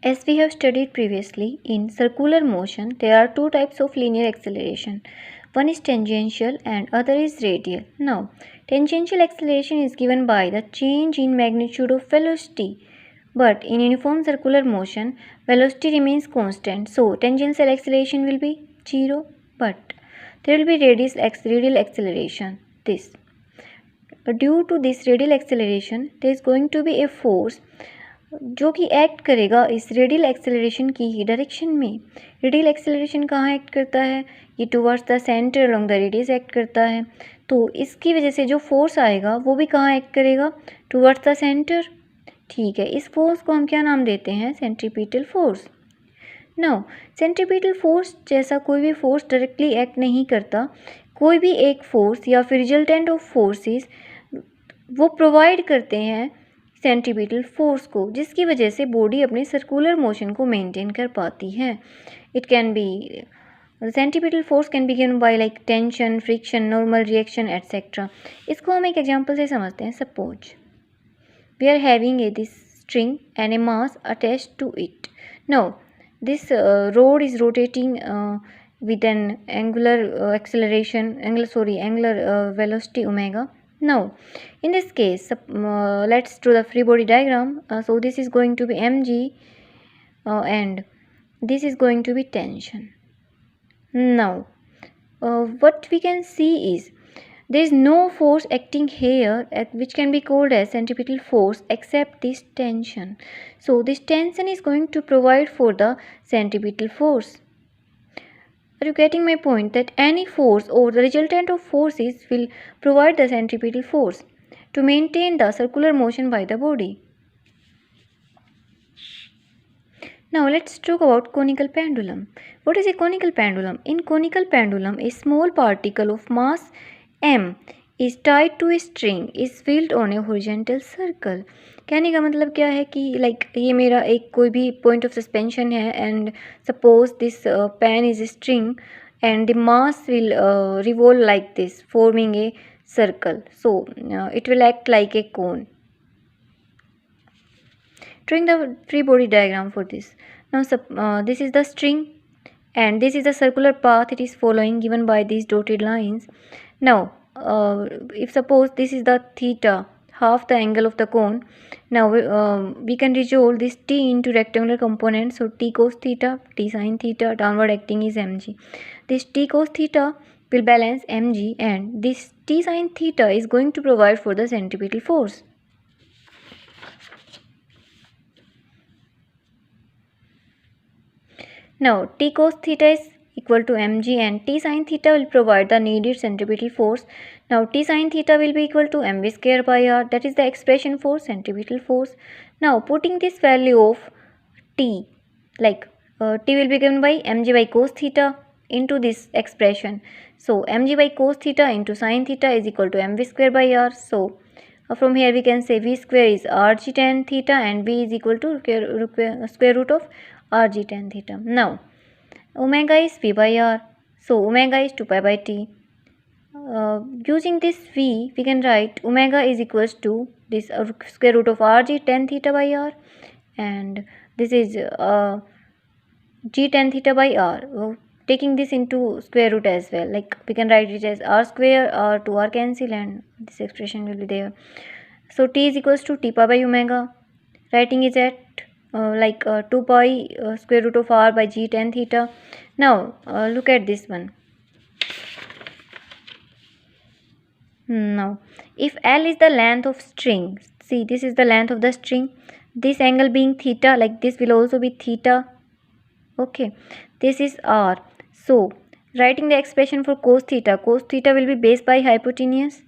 As we have studied previously, in circular motion, there are two types of linear acceleration. One is tangential and other is radial. Now, tangential acceleration is given by the change in magnitude of velocity. But in uniform circular motion, velocity remains constant. So, tangential acceleration will be 0. But there will be radial acceleration. Due to this radial acceleration, there is going to be a force जो कि act करेगा इस radial acceleration की ही direction में. Radial acceleration कहाँ act करता है? ये towards the centre along the radius act करता है. तो इसकी वजह से जो फोर्स आएगा वो भी कहाँ एक्ट करेगा? Towards the centre. ठीक है, इस फोर्स को हम क्या नाम देते हैं? Centripetal force. Now centripetal force जैसा कोई भी फोर्स डायरेक्टली एक्ट नहीं करता. कोई भी एक फोर्स या फिर रिजल्टेंट ऑफ फोर्सेस वो प्रोवाइड करते हैं सेंट्रीपिटल फोर्स को, जिसकी वजह से बॉडी अपने सर्कुलर मोशन को मेंटेन कर पाती है. It can be centripetal force can be given by like tension, friction, normal reaction etcetera. इसको हम एक एग्जांपल से समझते हैं. Suppose we are having a this string and a mass attached to it. Now this rod is rotating with an angular velocity omega. Now, in this case, let's draw the free body diagram. So this is going to be mg and this is going to be tension. Now, what we can see is there is no force acting here which can be called as centripetal force except this tension. So this tension is going to provide for the centripetal force. Are you getting my point? That any force or the resultant of forces will provide the centripetal force to maintain the circular motion by the body. Now let's talk about conical pendulum. What is a conical pendulum? In conical pendulum, a small particle of mass m is tied to a string is filled on a horizontal circle. कहने का मतलब क्या है कि like ये मेरा एक कोई भी पॉइंट ऑफ सस्पेंशन है and suppose this pen is string and the mass will revolve like this, forming a circle. So it will act like a cone. Drawing the free body diagram for this. Now this is the string and this is the circular path it is following, given by these dotted lines. Now if suppose this is the theta, half the angle of the cone. Now we can resolve this t into rectangular components. So t cos theta, t sin theta, downward acting is mg. This t cos theta will balance mg and this t sin theta is going to provide for the centripetal force. Now t cos theta is equal to mg and t sin theta will provide the needed centripetal force. Now t sin theta will be equal to mv square by r, that is the expression for centripetal force. Now putting this value of t, like t will be given by mg by cos theta into this expression. So mg by cos theta into sin theta is equal to mv square by r. So from here we can say v square is rg tan theta and v is equal to square root of rg tan theta. Now omega is v by r, so omega is 2 pi by t. Using this v, we can write omega is equals to this square root of rg tan theta by r, and this is g tan theta by r. Taking this into square root as well, like we can write it as r square, r to r cancel, and this expression will be there. So t is equals to t pi by omega. Writing is at 2 pi square root of r by g tan theta. Now look at this one. Now if L is the length of string, see this is the length of the string, this angle being theta, like this will also be theta. Okay, this is r. So writing the expression for cos theta will be base by hypotenuse.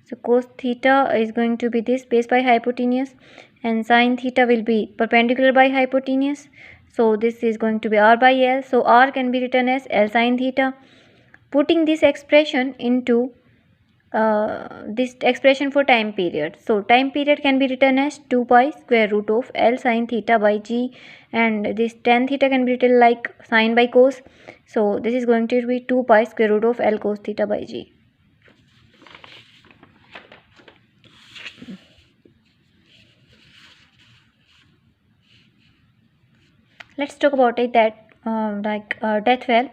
So cos theta is going to be this base by hypotenuse, and sin theta will be perpendicular by hypotenuse. So this is going to be r by L. So r can be written as L sin theta. Putting this expression into this expression for time period. So time period can be written as 2 pi square root of L sin theta by g, and this tan theta can be written like sin by cos. So this is going to be 2 pi square root of L cos theta by g. Let's talk about it that death well.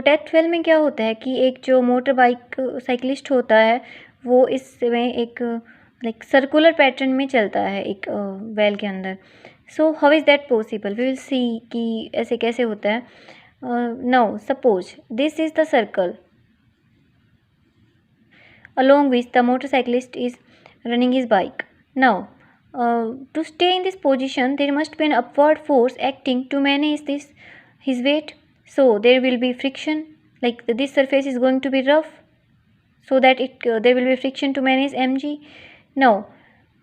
Death well में क्या होता है कि एक जो motor bike cyclist होता है वो इसमें एक लाइक सर्कुलर पैटर्न में चलता है एक वेल के अंदर. So how is that possible, we will see कि ऐसे कैसे होता है. Now suppose this is the circle along which the motorcyclist is running his bike. Now, to stay in this position, there must be an upward force acting to manage his weight. So there will be friction, like this surface is going to be rough, so that there will be friction to manage mg. Now,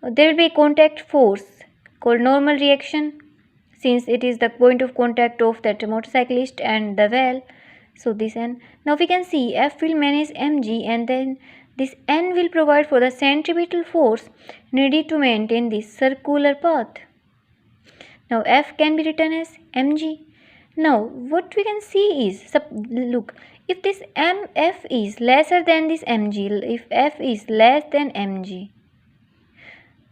there will be a contact force called normal reaction, since it is the point of contact of that motorcyclist and the well. So this n. Now we can see F will manage mg, and then this n will provide for the centripetal force needed to maintain this circular path. Now F can be written as mg. Now what we can see is, look, if this F is lesser than this mg, if F is less than mg,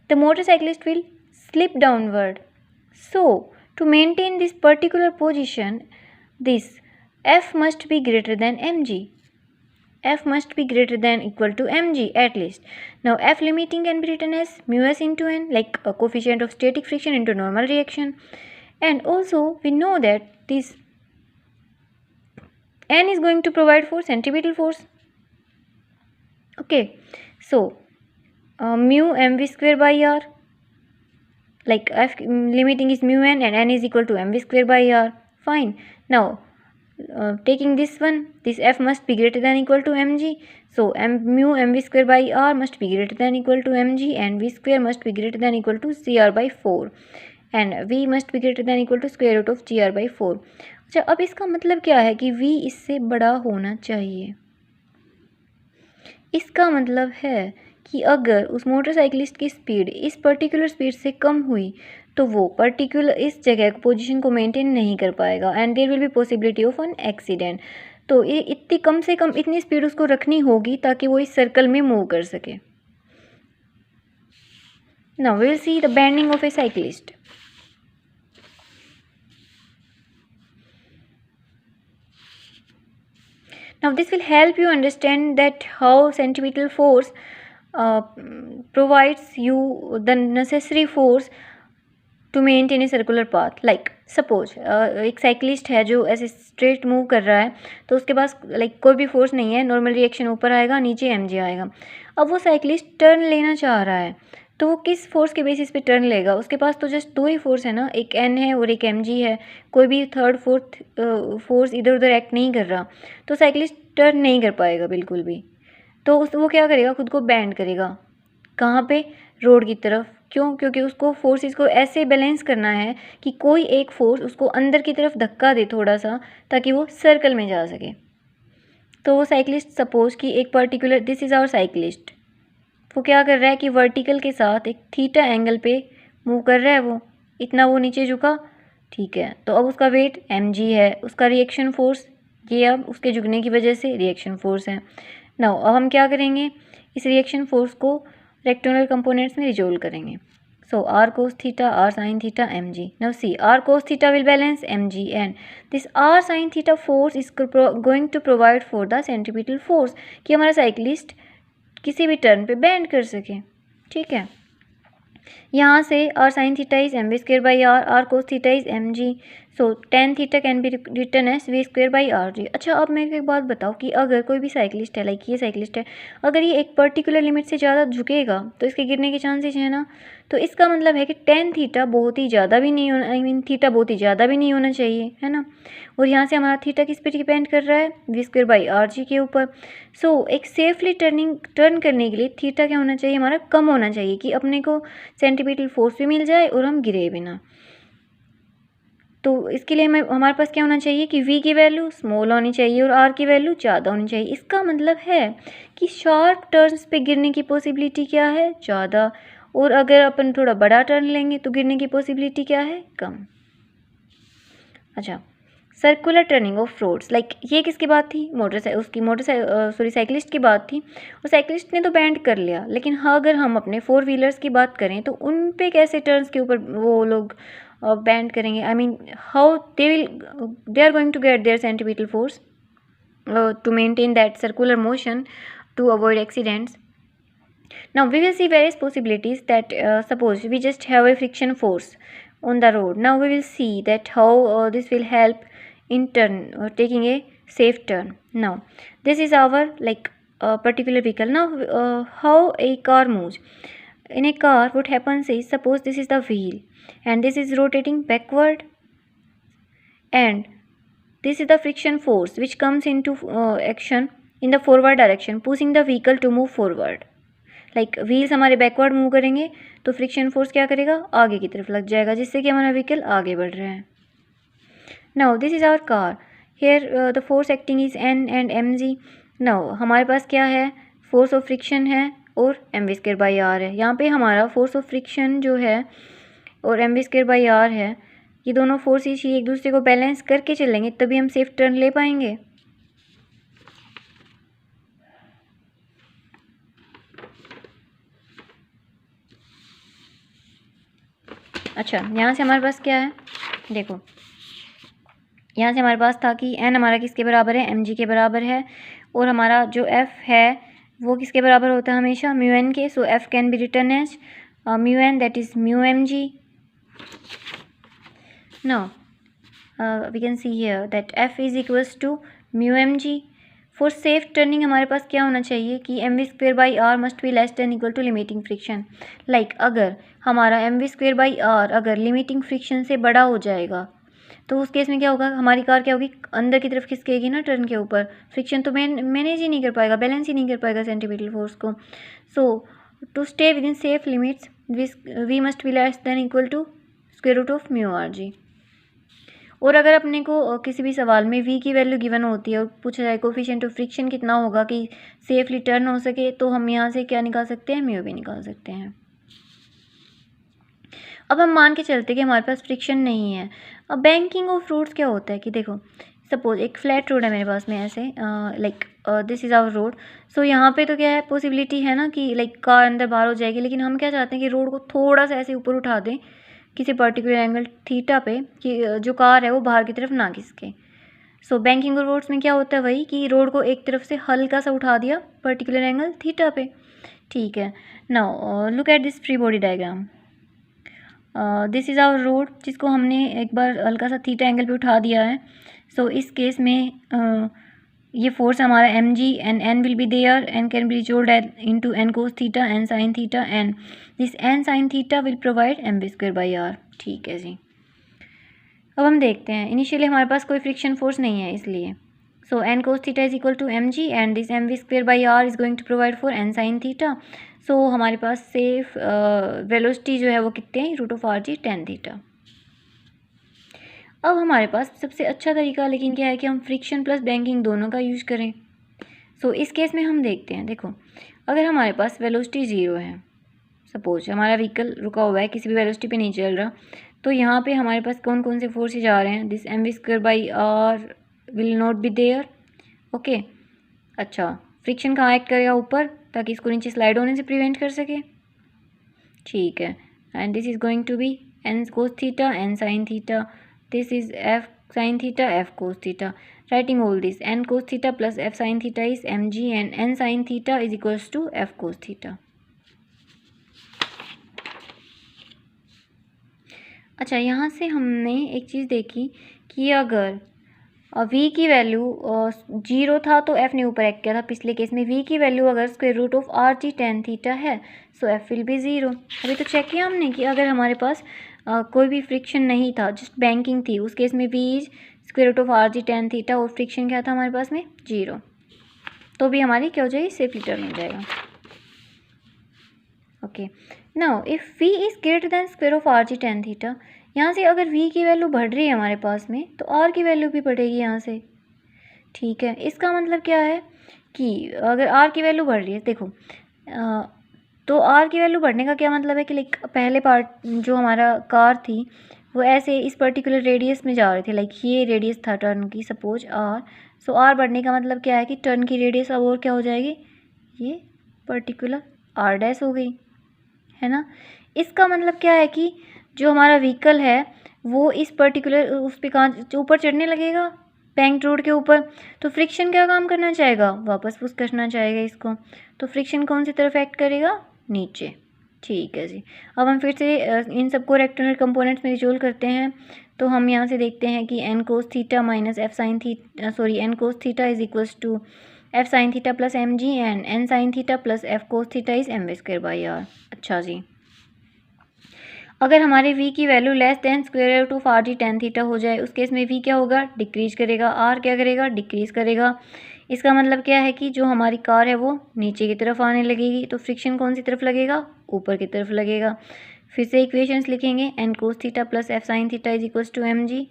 the motorcyclist will slip downward. So to maintain this particular position, this F must be greater than mg. F must be greater than equal to mg at least. Now F limiting can be written as mu s into n, like a coefficient of static friction into normal reaction. And also we know that this n is going to provide for centripetal force. Okay, so mu mv square by r, like F limiting is mu n and n is equal to mv square by r. Fine. Now taking this one, this F must be greater than equal to mg. So mu mv square by r must be greater than equal to mg, and v square must be greater than equal to cr by 4, and v must be greater than equal to square root of gr by 4. अच्छा, अब इसका मतलब क्या है कि v इससे बड़ा होना चाहिए. इसका मतलब है कि अगर उस मोटरसाइकिलिस्ट की स्पीड इस पर्टिकुलर स्पीड से कम हुई तो वो पर्टिकुलर इस जगह पोजीशन को मेंटेन नहीं कर पाएगा, and there will be possibility of an accident. तो ये इतनी कम से कम इतनी स्पीड उसको रखनी होगी ताकि वो इस सर्कल में मूव कर सके. Now we will see the bending of a cyclist. Now this will help you understand that how centripetal force provides you the necessary force to maintain a circular path. Like suppose एक cyclist है जो ऐसे straight move कर रहा है, तो उसके पास कोई भी फोर्स नहीं है, नॉर्मल रिएक्शन ऊपर आएगा नीचे mg आएगा. अब वो साइकिलिस्ट टर्न लेना चाह रहा है, तो वो किस फोर्स के बेसिस पे टर्न लेगा? उसके पास तो जस्ट दो ही फोर्स है ना, एक n है और एक mg है, कोई भी थर्ड फोर्थ फोर्स इधर उधर एक्ट नहीं कर रहा, तो साइकिलिस्ट टर्न नहीं कर पाएगा बिल्कुल भी. तो वो क्या करेगा? खुद को बैंड करेगा. कहाँ पे? रोड की तरफ. क्यों? क्योंकि उसको फोर्सेस को ऐसे बैलेंस करना है कि कोई एक फोर्स उसको अंदर की तरफ धक्का दे थोड़ा सा, ताकि वो सर्कल में जा सके. तो वो साइकिलिस्ट सपोज कि एक particular, this is our cyclist, वो क्या कर रहा है कि वर्टिकल के साथ एक थीटा एंगल पे मूव कर रहा है. वो इतना वो नीचे झुका, ठीक है. तो अब उसका वेट mg है, उसका रिएक्शन फोर्स ये अब उसके झुकने की वजह से रिएक्शन फोर्स है. नाउ अब हम क्या करेंगे? इस रिएक्शन फोर्स को रेक्टेंगुलर कंपोनेंट्स में रिजोल्व करेंगे. So r cos theta, r sin theta, mg. Now see, r cos theta will balance mg, and this r sin theta force is going to provide for the centripetal force, कि हमारा cyclist किसी भी turn पे band कर सके. ठीक है. यहाँ से r sin theta is mv square by r cos theta is mg. So tan theta can be written as v square by r. अच्छा, अब मेरे को एक बात बताओ कि अगर कोई भी साइकिलिस्ट है, लाइक ये साइकिलिस्ट है, अगर ये एक पर्टिकुलर लिमिट से ज़्यादा झुकेगा तो इसके गिरने के चांसेस है ना. तो इसका मतलब है कि tan थीटा बहुत ही ज़्यादा भी नहीं होना, थीटा बहुत ही ज़्यादा भी नहीं होना चाहिए, है ना. और यहाँ से हमारा थीटा किस पे डिपेंड कर रहा है? v square by R G के ऊपर. सो एक सेफली टर्न करने के लिए थीटा क्या होना चाहिए? हमारा कम होना चाहिए, कि अपने को सेंट्रीपिटल फोर्स भी मिल जाए और हम गिरे भी ना. तो इसके लिए हमारे पास क्या होना चाहिए कि v की वैल्यू स्मॉल होनी चाहिए और r की वैल्यू ज़्यादा होनी चाहिए। इसका मतलब है कि शार्प टर्न्स पे गिरने की पॉसिबिलिटी क्या है, ज़्यादा, और अगर अपन थोड़ा बड़ा टर्न लेंगे तो गिरने की पॉसिबिलिटी क्या है, कम। अच्छा, circular turning of roads, like ये किसकी बात थी, साइकिलिस्ट की बात थी। और साइकिलिस्ट ने तो बैंड कर लिया, लेकिन हाँ अगर हम अपने 4 व्हीलर्स की बात करें तो उन पे कैसे टर्न्स के ऊपर वो लोग बैंड करेंगे, I mean how they are going to get their centripetal force to maintain that circular motion to avoid accidents. Now we will see various possibilities that suppose we just have a friction force on the road. Now we will see that how this will help in taking a safe turn. Now this is our particular vehicle. Now how a car moves. In a car, what happens is, suppose this is the wheel and this is rotating backward, and this is the friction force which comes into action in the forward direction, pushing the vehicle to move forward. Like wheels हमारे backward move करेंगे तो friction force क्या करेगा, आगे की तरफ लग जाएगा, जिससे कि हमारा व्हीकल आगे बढ़ रहा है। Now this is our car, here the force acting is N and M G. Now हमारे पास क्या है, फोर्स ऑफ फ्रिक्शन है और M V square by R है। यहाँ पे हमारा फोर्स ऑफ फ्रिक्शन जो है और M V square by R है, ये दोनों फोर्सेस ही एक दूसरे को बैलेंस करके चलेंगे तभी हम सेफ टर्न ले पाएंगे। अच्छा, यहाँ से हमारे पास क्या है, देखो यहाँ से हमारे पास था कि एन हमारा किसके बराबर है, एम जी के बराबर है, और हमारा जो एफ है वो किसके बराबर होता है, हमेशा mu N K. So F can be written as mu N, that is mu M G. Now we can see here that F is equals to mu M G. For safe turning हमारे पास क्या होना चाहिए कि M V square by R must be less than equal to limiting friction. Like अगर हमारा M V square by R अगर limiting friction से बड़ा हो जाएगा तो उस केस में क्या होगा, हमारी कार क्या होगी, अंदर की तरफ खिसकेगी ना टर्न के ऊपर, फ्रिक्शन तो मैनेज ही नहीं कर पाएगा, बैलेंस ही नहीं कर पाएगा सेंट्रीपिटल फोर्स को। So to stay within safe limits we must be less than equal to square root of mu R G. और अगर अपने को किसी भी सवाल में v की वैल्यू गिवन होती है और पूछा जाए कोफिशिएंट ऑफ फ्रिक्शन कितना होगा कि सेफली टर्न हो सके, तो हम यहाँ से क्या निकाल सकते हैं, म्यू भी निकाल सकते हैं। अब हम मान के चलते कि हमारे पास फ्रिक्शन नहीं है। अब बैंकिंग ऑफ रोड्स क्या होता है कि देखो सपोज एक फ्लैट रोड है मेरे पास में, ऐसे like this is our road. So यहाँ पे तो क्या है, पॉसिबिलिटी है ना कि लाइक कार अंदर बाहर हो जाएगी, लेकिन हम क्या चाहते हैं कि रोड को थोड़ा सा ऐसे ऊपर उठा दें किसी पर्टिकुलर एंगल थीटा पे कि जो कार है वो बाहर की तरफ ना खिसके। सो बैंकिंग ऑफ रोड्स में क्या होता है, वही कि रोड को एक तरफ से हल्का सा उठा दिया पर्टिकुलर एंगल थीटा पे, ठीक है। Now look at this free body diagram. This is our road जिसको हमने एक बार हल्का सा थीटा एंगल पे उठा दिया है। सो इस केस में ये फोर्स हमारा M G and N will be there, N can be resolve into N cos theta N sine theta, and this N sine theta will provide M V square by R, ठीक है जी। अब हम देखते हैं, initially हमारे पास कोई friction force नहीं है, इसलिए so N cos theta is equal to M G and this M V square by R is going to provide for N sine theta. So हमारे पास सेफ वेलोसिटी जो है वो कितने हैं, root of R G tan theta. अब हमारे पास सबसे अच्छा तरीका लेकिन क्या है कि हम फ्रिक्शन प्लस बैंकिंग दोनों का यूज़ करें। सो इस केस में हम देखते हैं, देखो अगर हमारे पास वेलोसिटी ज़ीरो है, सपोज हमारा व्हीकल रुका हुआ है, किसी भी वेलोसिटी पे नहीं चल रहा, तो यहाँ पे हमारे पास कौन कौन से फोर्सेज आ रहे हैं, this M V square by R will not be there, okay. अच्छा, फ्रिक्शन कहाँ एक्ट करेगा, ऊपर, ताकि इसको नीचे स्लाइड होने से प्रिवेंट कर सके, ठीक है। And this is going to be N cos theta N sine theta, this is f sin theta f cos theta. Writing all this, n cos theta plus f sin theta is mg and n sin theta is equals to f cos theta. अच्छा, यहाँ से हमने एक चीज़ देखी कि अगर v की value 0 था तो f ने ऊपर एक्ट किया था पिछले केस में। v की वैल्यू अगर square root of R G tan theta है, सो f विल बी 0। अभी तो चेक किया हमने कि अगर हमारे पास कोई भी फ्रिक्शन नहीं था, जस्ट बैंकिंग थी, उस केस में v is square root of R G tan theta और फ्रिक्शन क्या था हमारे पास में, 0, तो भी हमारी क्या हो जाएगी, सेफली टर्न हो जाएगा, okay. Now if v is greater than square of R G tan theta, यहाँ से अगर v की वैल्यू बढ़ रही है हमारे पास में तो r की वैल्यू भी बढ़ेगी यहाँ से, ठीक है। इसका मतलब क्या है कि अगर r की वैल्यू बढ़ रही है, देखो तो r की वैल्यू बढ़ने का क्या मतलब है कि लाइक पहले पार्ट जो हमारा कार थी वो ऐसे इस पर्टिकुलर रेडियस में जा रहे थे, लाइक ये रेडियस था टर्न की, सपोज r। सो r बढ़ने का मतलब क्या है कि टर्न की रेडियस अब और क्या हो जाएगी, ये पर्टिकुलर r डैश हो गई, है ना। इसका मतलब क्या है कि जो हमारा व्हीकल है वो इस पर्टिकुलर उस पे कहाँ ऊपर चढ़ने लगेगा, पैंक्ड रोड के ऊपर, तो फ्रिक्शन क्या काम करना चाहेगा, वापस पुश करना चाहेगा इसको। तो फ्रिक्शन कौन सी तरफ एक्ट करेगा, नीचे, ठीक है जी। अब हम फिर से इन सबको रेक्टेंगुलर कंपोनेंट्स में रिजोल्व करते हैं। तो हम यहाँ से देखते हैं कि n cos theta minus f sin theta, sorry n cos theta is equals to f sin theta plus M G and n sin theta plus f cos theta is M square by R. अच्छा जी, अगर हमारे v की value less than square root of R G tan theta हो जाए उस case में v क्या होगा, डिक्रीज करेगा, r क्या करेगा, डिक्रीज करेगा। इसका मतलब क्या है कि जो हमारी कार है वो नीचे की तरफ आने लगेगी, तो फ्रिक्शन कौन सी तरफ लगेगा, ऊपर की तरफ लगेगा। फिर से इक्वेशंस लिखेंगे, n cos theta plus f sin theta is equals to M G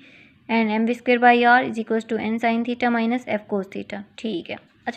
and M square by R is equals to n sin theta minus f cos theta, ठीक है।